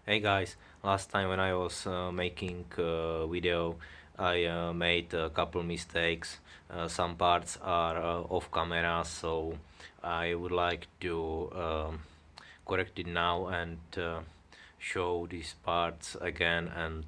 Hey guys, last time when I was making video, I made a couple mistakes. Some parts are off camera, so I would like to correct it now and show these parts again and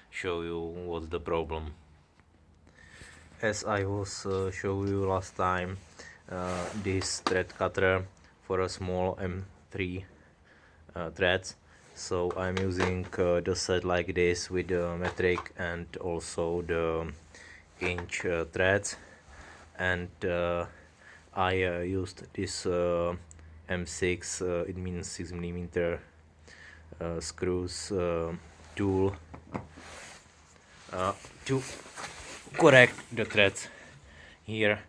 show you what's the problem. As I was show you last time, this thread cutter for a small M3 threads, so I'm using the set like this with the metric and also the inch threads, and I used this M6, it means 6 mm screws tool to correct the threads here,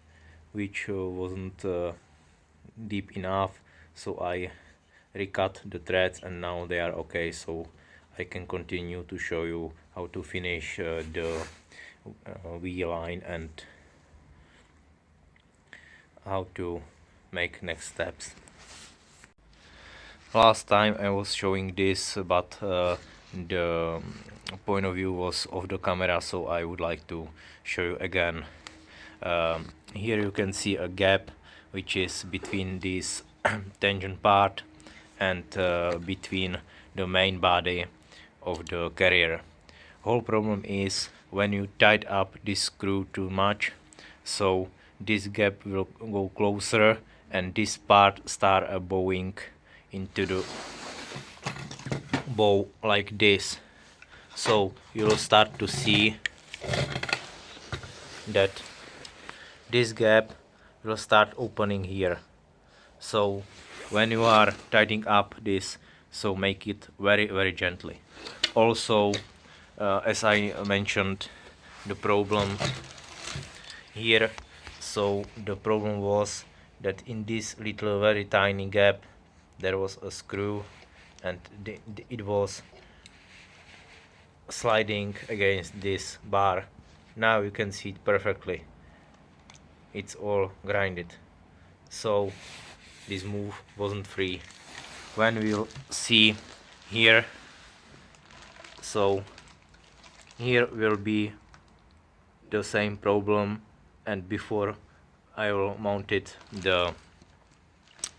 which wasn't deep enough, so I recut the threads and now they are okay, so I can continue to show you how to finish the V line and how to make next steps. Last time I was showing this, but the point of view was off the camera, so I would like to show you again. Here you can see a gap which is between this tangent part and between the main body of the carrier. Whole problem is when you tight up this screw too much, so this gap will go closer and this part start bowing into the bow like this. So you will start to see that this gap will start opening here. So when you are tightening up this, so make it very gently. Also, as I mentioned, the problem here, so the problem was that in this little very tiny gap there was a screw and it was sliding against this bar. Now you can see it perfectly, it's all grinded, so this move wasn't free. When we'll see here, so here will be the same problem, and before I will mount it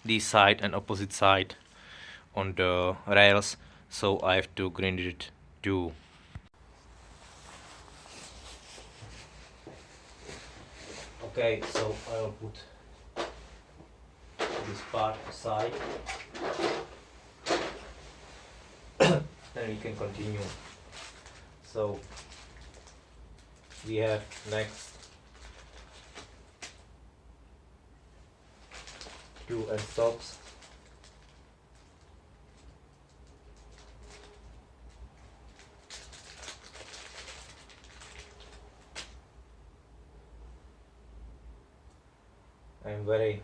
this side and opposite side on the rails, so I have to grind it too. Okay, so I will put this part aside then we can continue. So we have next two end stops. I'm very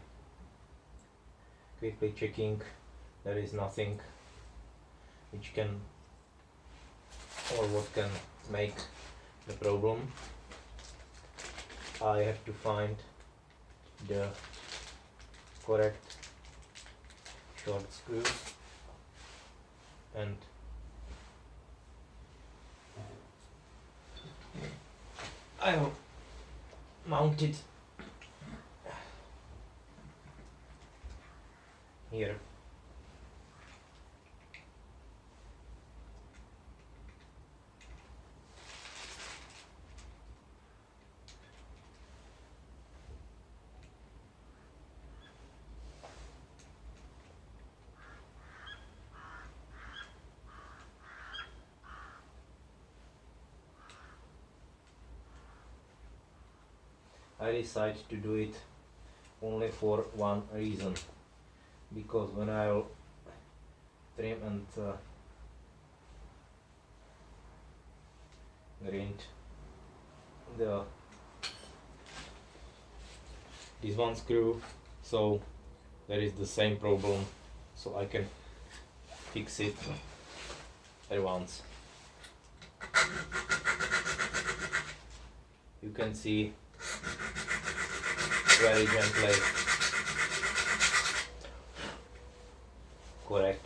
quickly checking there is nothing which can or what can make the problem. I have to find the correct short screw and I will mount it here. I decided to do it only for one reason, because when I'll trim and grind this one screw, so there is the same problem, so I can fix it at once. You can see very gently correct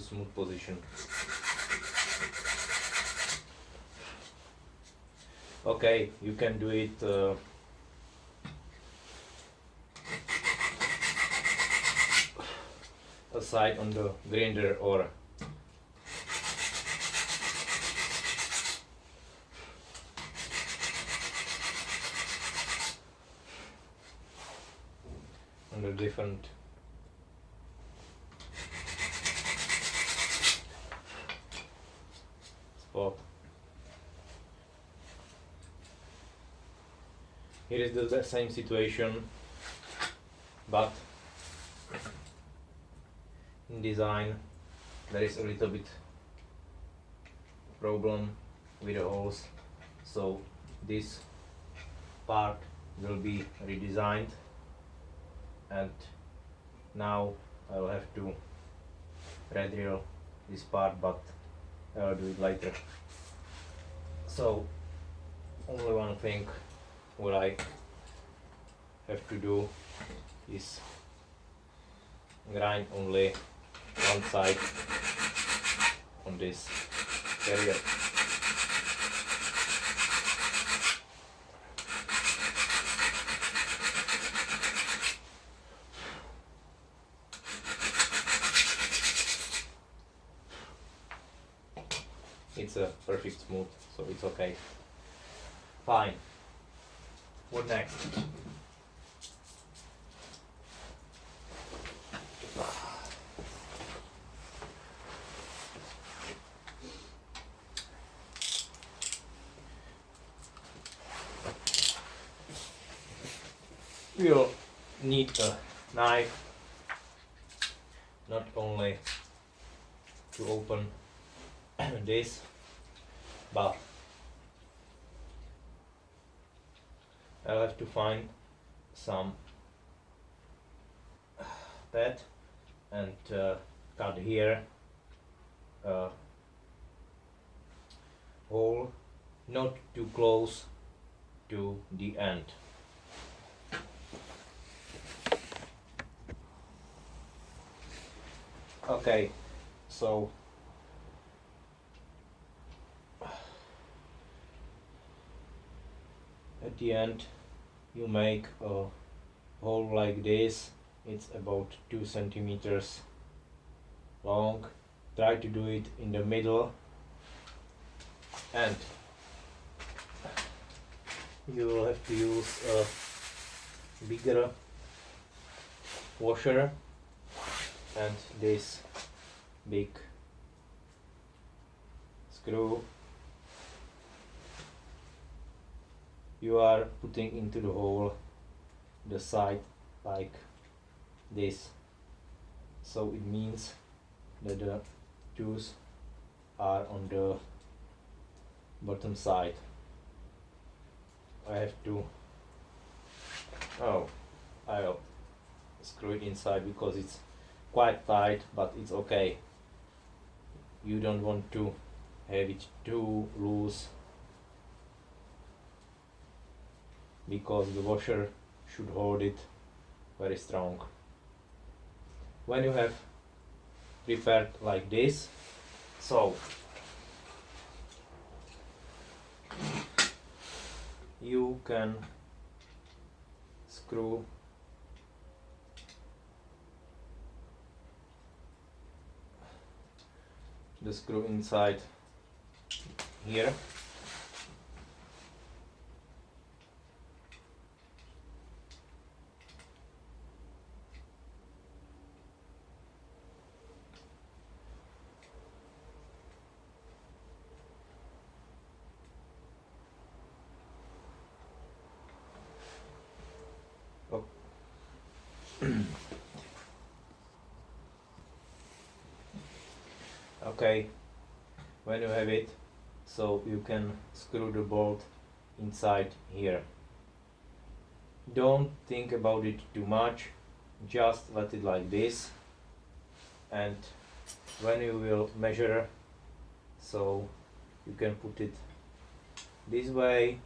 smooth position. Okay, you can do it aside on the grinder or on the different spot. Here is the same situation, but in design there is a little bit problem with the holes, so this part will be redesigned, and now I will have to redrill this part, but I'll do it later. So only one thing what I have to do is grind only one side on this carrier. It's a perfect smooth, so it's okay. Fine. What next? We'll need a knife, not only to open this, but I'll have to find some pad and cut here a hole not too close to the end. Okay, so at the end you make a hole like this. It's about 2 centimeters long. Try to do it in the middle, and you will have to use a bigger washer and this big screw you are putting into the hole the side like this, so it means that the tools are on the bottom side. I have to I'll screw it inside because it's quite tight, but it's okay. You don't want to have it too loose because the washer should hold it very strong. When you have prepared like this, so you can screw the screw inside here. Okay, when you have it, so you can screw the bolt inside here. Don't think about it too much, just let it like this, and when you will measure, so you can put it this way,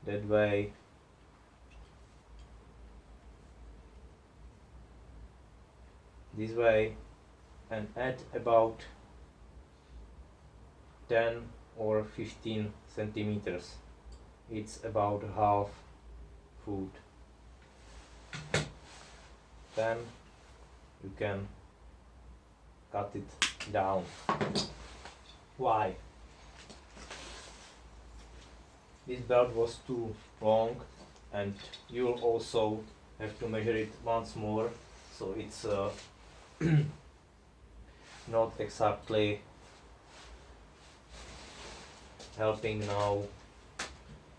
that way, this way, and add about 10 or 15 centimeters. It's about half foot. Then you can cut it down. Why? This belt was too long, and you'll also have to measure it once more, so it's not exactly helping now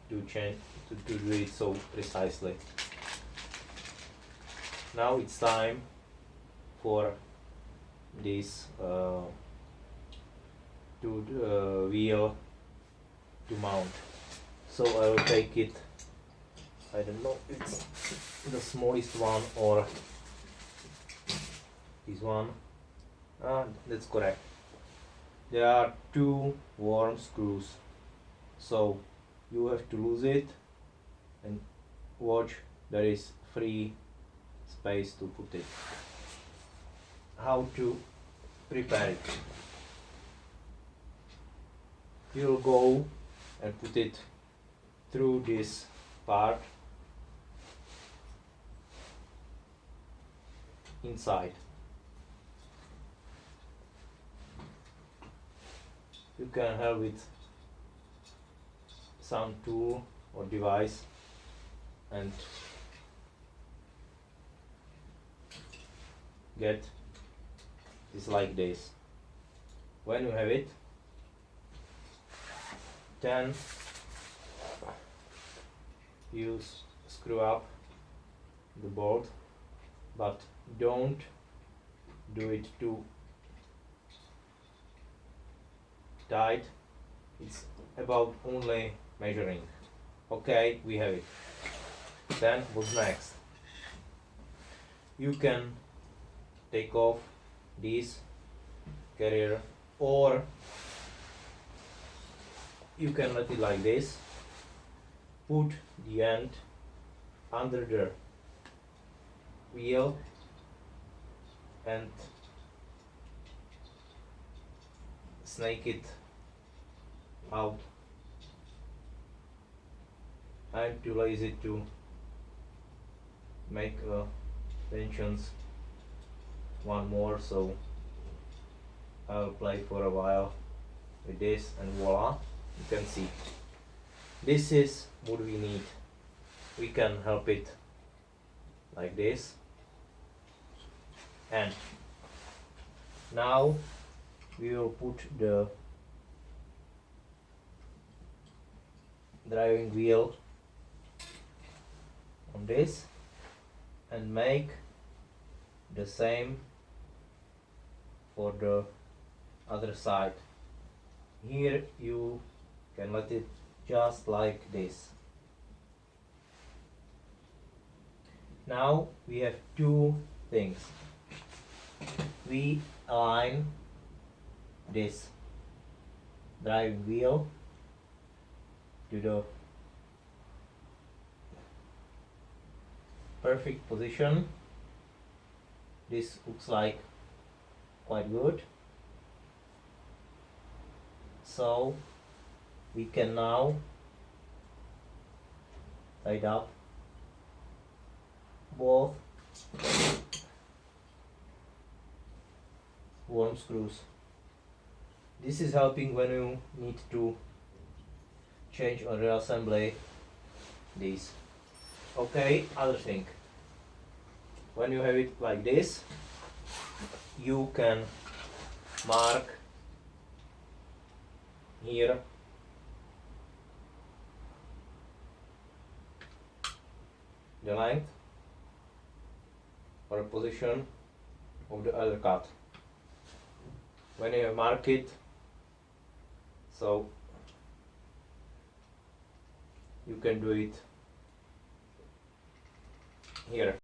to do it so precisely. Now it's time for this wheel to mount. So I will take it, I don't know, it's the smallest one or this one. That's correct. There are 2 worm screws, so you have to lose it and watch, there is free space to put it. How to prepare it? You'll go and put it through this part inside. You can have with some tool or device and get this like this. When you have it, then you screw up the bolt, but don't do it too tight. It's about only measuring. Okay, we have it. Then what's next? You can take off this carrier, or you can let it like this. Put the end under the wheel and snake it out. I'm too lazy to make tensions one more, so I'll play for a while with this, and voila, you can see. This is what we need. We can help it like this, and now we will put the driving wheel on this and make the same for the other side. Here you can let it just like this. Now we have 2 things. We align this driving wheel to the perfect position. This looks like quite good. So we can now tighten up both worm screws. This is helping when you need to change or reassembly these. Okay, other thing. When you have it like this, you can mark here the length or position of the other cut. When you mark it, so you can do it here.